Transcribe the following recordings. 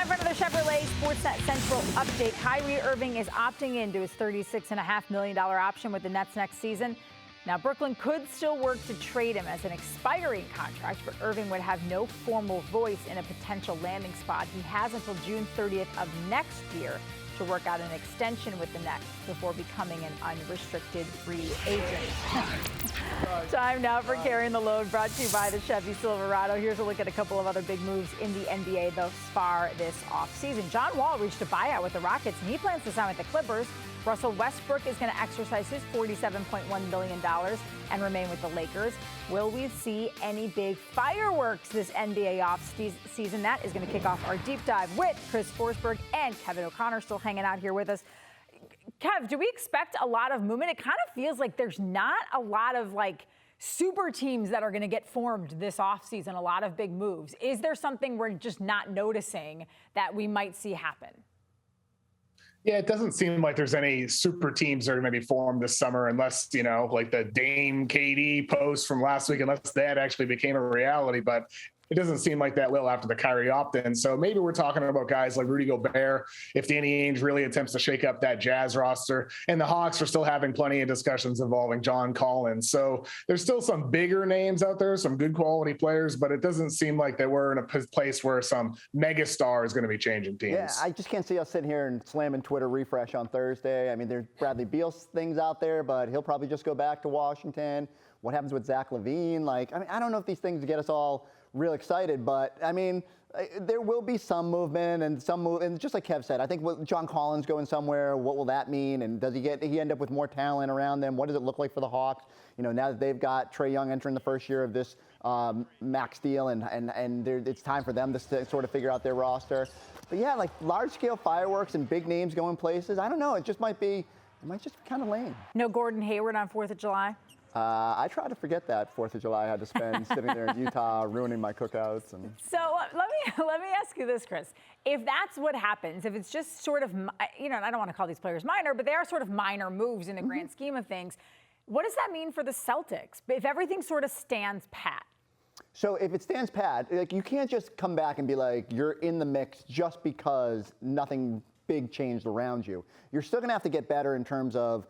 Time for another Chevrolet Sportsnet Central update. Kyrie Irving is opting into his $36.5 million option with the Nets next season. Now, Brooklyn could still work to trade him as an expiring contract, but Irving would have no formal voice in a potential landing spot. He has until June 30th of next year to work out an extension with the Nets before becoming an unrestricted free agent. Time now for Carrying the Load, brought to you by the Chevy Silverado. Here's a look at a couple of other big moves in the NBA thus far this offseason. John Wall reached a buyout with the Rockets, and he plans to sign with the Clippers. Russell Westbrook is going to exercise his $47.1 billion and remain with the Lakers. Will we see any big fireworks this NBA offseason? That is going to kick off our deep dive with Chris Forsberg and Kevin O'Connor still hanging out here with us. Kev, do we expect a lot of movement? It kind of feels like there's not a lot of super teams that are going to get formed this offseason, a lot of big moves. Is there something we're just not noticing that we might see happen? Yeah, it doesn't seem like there's any super teams that are going to be formed this summer unless, like the Dame KD post from last week, unless that actually became a reality. But it doesn't seem like that will after the Kyrie opt-in. So maybe we're talking about guys like Rudy Gobert if Danny Ainge really attempts to shake up that Jazz roster. And the Hawks are still having plenty of discussions involving John Collins. So there's still some bigger names out there, some good quality players, but it doesn't seem like that we're in a place where some mega star is going to be changing teams. Yeah, I just can't see us sitting here and slamming Twitter refresh on Thursday. I mean, there's Bradley Beal's things out there, but he'll probably just go back to Washington. What happens with Zach LaVine? I don't know if these things get us all real excited, but I mean, there will be some movement and and just like Kev said, I think with John Collins going somewhere, what will that mean? And does he end up with more talent around them? What does it look like for the Hawks? Now that they've got Trae Young entering the first year of this max deal, and it's time for them to sort of figure out their roster. But yeah, large scale fireworks and big names going places. I don't know. It might just be kind of lame. No Gordon Hayward on 4th of July? I try to forget that 4th of July I had to spend sitting there in Utah ruining my cookouts. So let me ask you this, Chris. If that's what happens, if it's just sort of, and I don't want to call these players minor, but they are sort of minor moves in the grand scheme of things, what does that mean for the Celtics if everything sort of stands pat? So if it stands pat, you can't just come back and be like, you're in the mix just because nothing big changed around you. You're still going to have to get better in terms of,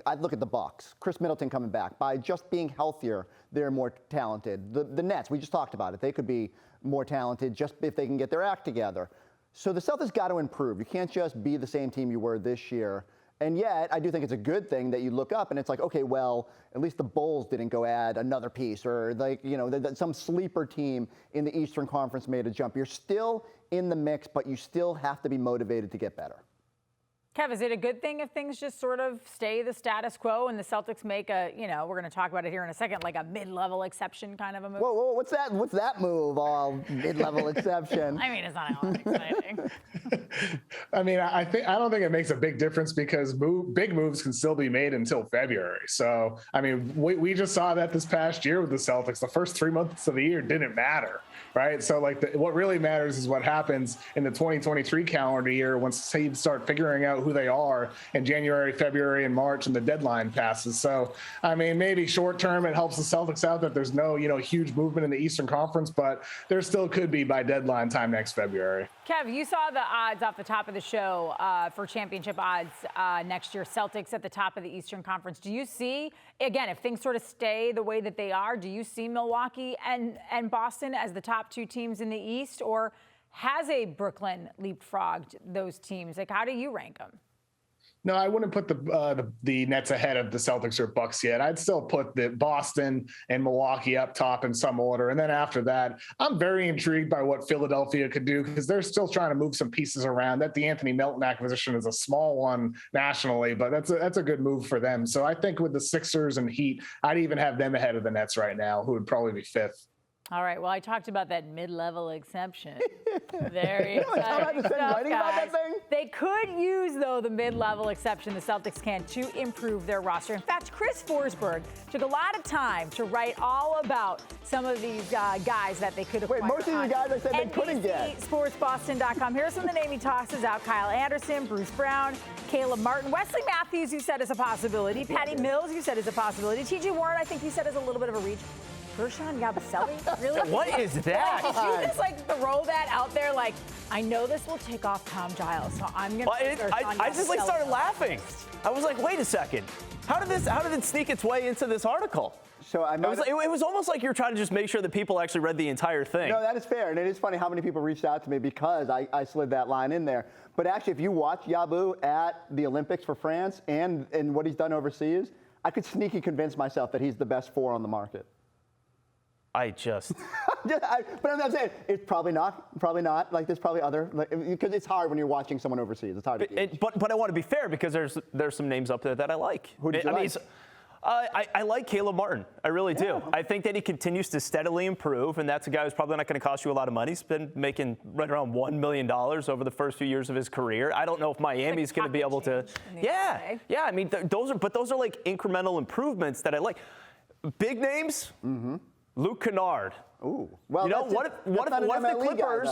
I'd look at the Bucks. Chris Middleton coming back. By just being healthier, they're more talented. The Nets, we just talked about it. They could be more talented just if they can get their act together. So the Celtics got to improve. You can't just be the same team you were this year. And yet, I do think it's a good thing that you look up and it's like, okay, well, at least the Bulls didn't go add another piece, or some sleeper team in the Eastern Conference made a jump. You're still in the mix, but you still have to be motivated to get better. Kev, is it a good thing if things just sort of stay the status quo and the Celtics make a, we're going to talk about it here in a second, like a mid-level exception kind of a move? Whoa, what's that? What's that move? All mid-level exception. I mean, it's not all that exciting. I mean, I don't think it makes a big difference because big moves can still be made until February. So, I mean, we just saw that this past year with the Celtics. The first 3 months of the year didn't matter, right? So, what really matters is what happens in the 2023 calendar year once teams start figuring out who they are in January, February, and March, and the deadline passes. So, I mean, maybe short term it helps the Celtics out that there's no, huge movement in the Eastern Conference, but there still could be by deadline time next February. Kev, you saw the odds off the top of the show for championship odds next year. Celtics at the top of the Eastern Conference. Do you see, again, if things sort of stay the way that they are, do you see Milwaukee and Boston as the top two teams in the East, or has a Brooklyn leapfrogged those teams? How do you rank them? No, I wouldn't put the Nets ahead of the Celtics or Bucks yet. I'd still put the Boston and Milwaukee up top in some order. And then after that, I'm very intrigued by what Philadelphia could do because they're still trying to move some pieces around. That DeAnthony Melton acquisition is a small one nationally, but that's a good move for them. So I think with the Sixers and Heat, I'd even have them ahead of the Nets right now, who would probably be fifth. All right. Well, I talked about that mid-level exception. Very exciting stuff, guys. about that thing? They could use, though, the mid-level exception the Celtics can to improve their roster. In fact, Chris Forsberg took a lot of time to write all about some of these guys that they could acquire. Wait, most of these guys I said they couldn't get. NBCSportsBoston.com. Here's some of the name he tosses out. Kyle Anderson, Bruce Brown, Caleb Martin, Wesley Matthews, you said is a possibility. Patty Mills, you said is a possibility. T.J. Warren, I think you said is a little bit of a reach. Gershon Yabusele? Really? What is that? Did you just like throw that out there? Like, I know this will take off Tom Giles, so I'm gonna. I just like started laughing. I was like, wait a second. How did it sneak its way into this article? So it was almost like you're trying to just make sure that people actually read the entire thing. No, that is fair, and it is funny how many people reached out to me because I slid that line in there. But actually, if you watch Yabu at the Olympics for France and what he's done overseas, I could sneaky convince myself that he's the best 4 on the market. But I'm saying it's probably not. Like there's probably other, because it's hard when you're watching someone overseas. It's hard to gauge. But I want to be fair because there's some names up there that I like. Who do you like? I like Caleb Martin. I really do. Yeah. I think that he continues to steadily improve, and that's a guy who's probably not going to cost you a lot of money. He's been making right around $1 million over the first few years of his career. I don't know if Miami's going to be able to. Yeah. I mean, those are like incremental improvements that I like. Big names. Mm-hmm. Luke Kennard. Ooh. Well, what if the Clippers?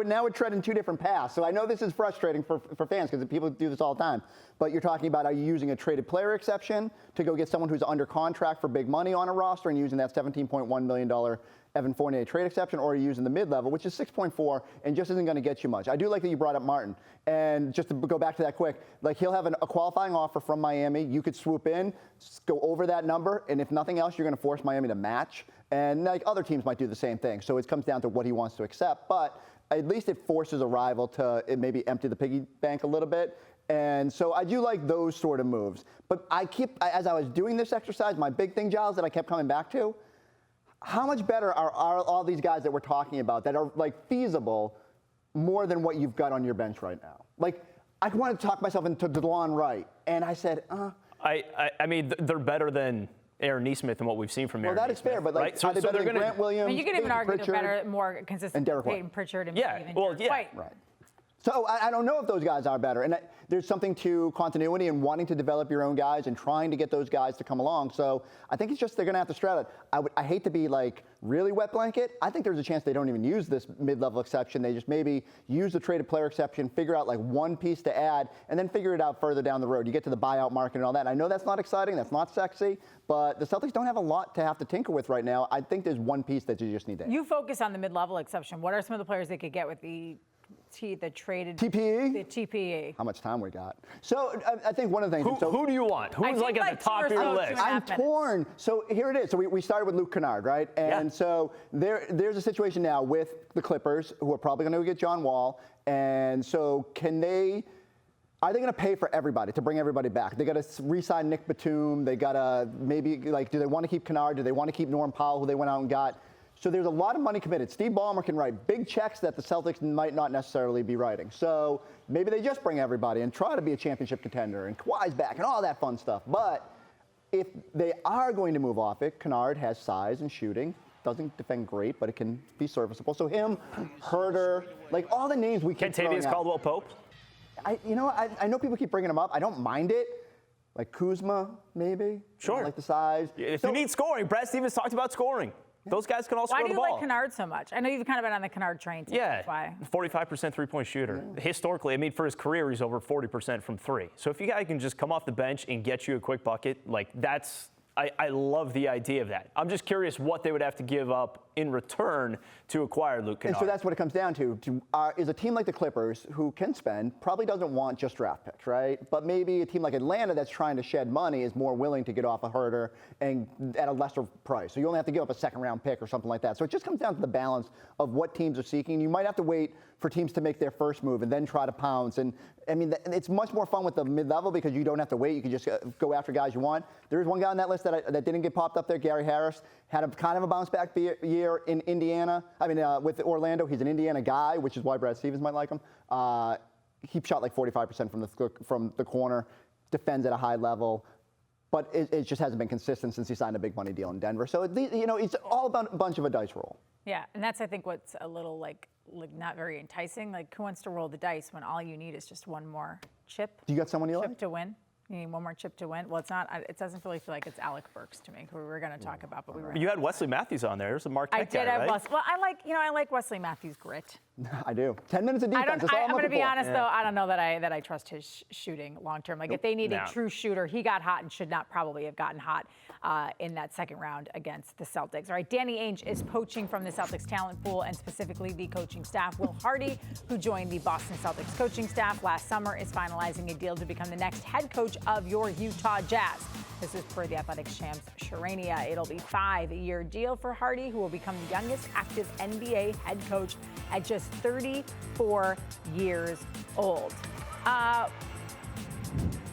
Now we're treading 2 different paths. So I know this is frustrating for fans because people do this all the time. But you're talking about, are you using a traded player exception to go get someone who's under contract for big money on a roster and using that $17.1 million Evan Fournier trade exception, or are you using the mid-level, which is 6.4 and just isn't going to get you much? I do like that you brought up Martin. And just to go back to that quick, like he'll have a qualifying offer from Miami. You could swoop in, go over that number, and if nothing else, you're going to force Miami to match. And like other teams might do the same thing. So it comes down to what he wants to accept. But at least it forces a rival to maybe empty the piggy bank a little bit. And so I do like those sort of moves. But as I was doing this exercise, my big thing, Giles, that I kept coming back to, how much better are all these guys that we're talking about that are like feasible more than what you've got on your bench right now? Like, I wanted to talk myself into DeLon Wright, and I said, I mean, they're better than Aaron Nesmith and what we've seen from Aaron Nesmith. Well, that is fair, but like, right? So they're going to Grant Williams. I mean, you could even argue Pritchard, they're better, more consistent and Derek White. Peyton Pritchard and Yeah, even well, Derek yeah. White. Right. So I don't know if those guys are better. And there's something to continuity and wanting to develop your own guys and trying to get those guys to come along. So I think it's just they're going to have to straddle it. I hate to be like really wet blanket. I think there's a chance they don't even use this mid-level exception. They just maybe use the traded player exception, figure out like one piece to add, and then figure it out further down the road. You get to the buyout market and all that. And I know that's not exciting. That's not sexy. But the Celtics don't have a lot to have to tinker with right now. I think there's one piece that you just need to add. You focus on the mid-level exception. What are some of the players they could get with the traded TPE? The TPE. How much time we got? So I think one of the things. Who do you want? Who's like at the top of your list? I'm torn. So here it is. So we started with Luke Kennard, right? And so there's a situation now with the Clippers who are probably going to get John Wall. And so are they going to pay for everybody to bring everybody back? They got to re-sign Nick Batum. They got to maybe do they want to keep Kennard? Do they want to keep Norm Powell, who they went out and got? So there's a lot of money committed. Steve Ballmer can write big checks that the Celtics might not necessarily be writing. So maybe they just bring everybody and try to be a championship contender and Kawhi's back and all that fun stuff. But if they are going to move off it, Kennard has size and shooting. Doesn't defend great, but it can be serviceable. So him, Herter, like all the names we keep throwing Kentavious out. Caldwell-Pope? I know people keep bringing him up. I don't mind it. Like Kuzma, maybe. Sure. I like the size. If you need scoring, Brad Stevens talked about scoring. Those guys can all score the ball. Why do you like Kennard so much? I know you've kind of been on the Kennard train too. Yeah, That's why. 45% three-point shooter. Yeah. Historically, I mean, for his career, he's over 40% from three. So if you guys can just come off the bench and get you a quick bucket, like that's I love the idea of that. I'm just curious what they would have to give up in return to acquire Luke Kennard. And so that's what it comes down to. Is a team like the Clippers, who can spend, probably doesn't want just draft picks, right? But maybe a team like Atlanta that's trying to shed money is more willing to get off a Herter and at a lesser price. So you only have to give up a second-round pick or something like that. So it just comes down to the balance of what teams are seeking. You might have to wait for teams to make their first move and then try to pounce. And I mean, it's much more fun with the mid-level because you don't have to wait. You can just go after guys you want. There's one guy on that list that didn't get popped up there, Gary Harris, had a kind of a bounce-back year in Indiana. I mean, with Orlando, he's an Indiana guy, which is why Brad Stevens might like him. He shot like 45% from the corner, defends at a high level. But it just hasn't been consistent since he signed a big money deal in Denver. So, it's all about a bunch of a dice roll. Yeah, and that's, I think, what's a little like not very enticing. Like, who wants to roll the dice when all you need is just one more chip? Do you got someone you like? Chip to win. You need one more chip to win. Well, it's not. It doesn't really feel like it's Alec Burks to me, who we were going to talk about, but we were. You had Wesley Matthews on there. There's a Marquette guy, right? Well, I like Wesley Matthews' grit. I do. 10 minutes of defense. I'm going to be honest, though. I don't know that I trust his shooting long term. Like, if they need a true shooter, he got hot and should not probably have gotten hot in that second round against the Celtics. All right, Danny Ainge is poaching from the Celtics talent pool and specifically the coaching staff. Will Hardy, who joined the Boston Celtics coaching staff last summer, is finalizing a deal to become the next head coach of your Utah Jazz. This is per the Athletics Shams Sharania. It'll be a 5-year deal for Hardy, who will become the youngest active NBA head coach at just 34 years old.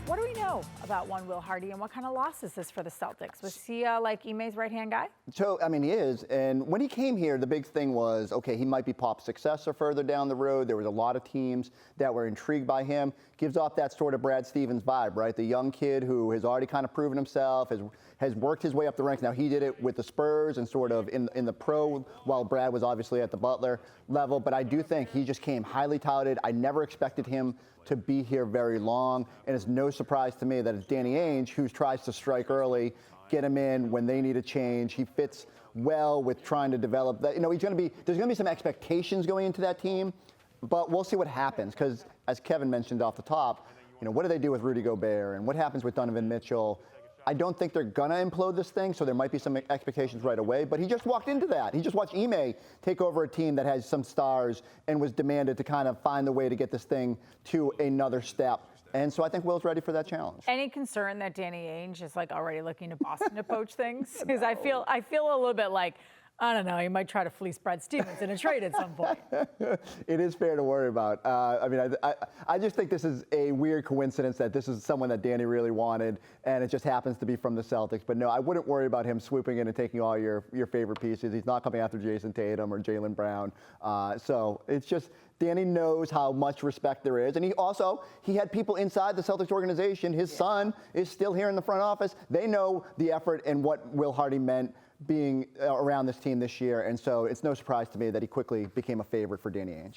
What do we know about one Will Hardy, and what kind of loss is this for the Celtics? Was he like Ime's right-hand guy? So, I mean, he is. And when he came here, the big thing was, okay, he might be Pop's successor further down the road. There was a lot of teams that were intrigued by him. Gives off that sort of Brad Stevens vibe, right? The young kid who has already kind of proven himself, has worked his way up the ranks. Now, he did it with the Spurs and sort of in the pro, while Brad was obviously at the Butler level. But I do think he just came highly touted. I never expected him to be here very long. And it's no surprise to me that it's Danny Ainge who tries to strike early, get him in when they need a change. He fits well with trying to develop that. You know, there's going to be some expectations going into that team, but we'll see what happens. Because as Kevin mentioned off the top, you know, what do they do with Rudy Gobert and what happens with Donovan Mitchell? I don't think they're going to implode this thing, so there might be some expectations right away. But he just walked into that. He just watched Ime take over a team that has some stars and was demanded to kind of find the way to get this thing to another step. And so I think Will's ready for that challenge. Any concern that Danny Ainge is like already looking to Boston to poach things? Because I feel a little bit like, I don't know, he might try to fleece Brad Stevens in a trade at some point. It is fair to worry about. I just think this is a weird coincidence that this is someone that Danny really wanted, and it just happens to be from the Celtics. But no, I wouldn't worry about him swooping in and taking all your favorite pieces. He's not coming after Jason Tatum or Jaylen Brown. So it's just Danny knows how much respect there is. And he had people inside the Celtics organization. His son is still here in the front office. They know the effort and what Will Hardy meant being around this team this year. And so it's no surprise to me that he quickly became a favorite for Danny Ainge.